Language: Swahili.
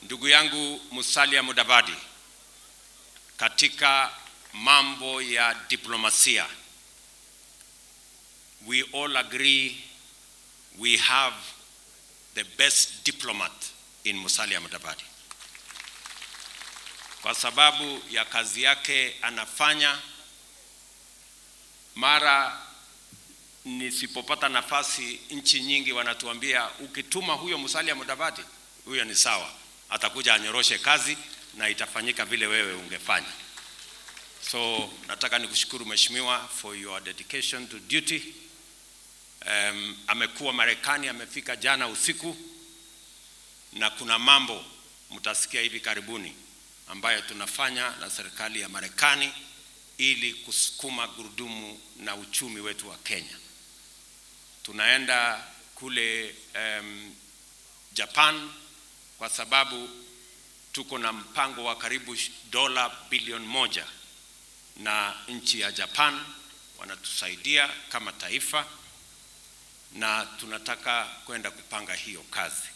ndugu yangu Musalia Mudavadi, katika mambo ya diplomasia, we all agree we have the best diplomat in Musalia Mudavadi, kwa sababu ya kazi yake anafanya. Mara nisipopata nafasi, nchi nyingi wanatuambia ukituma huyo Musalia Mudavadi, huyo ni sawa, atakuja anyoroshe kazi na itafanyika vile wewe ungefanya. So nataka nikushukuru mheshimiwa for your dedication to duty. Amekuwa Marekani, amefika jana usiku, na kuna mambo mtasikia hivi karibuni ambayo tunafanya na serikali ya Marekani ili kusukuma gurudumu na uchumi wetu wa Kenya. Tunaenda kule Japan kwa sababu tuko na mpango wa karibu $1 bilioni, na nchi ya Japan wanatusaidia kama taifa, na tunataka kwenda kupanga hiyo kazi.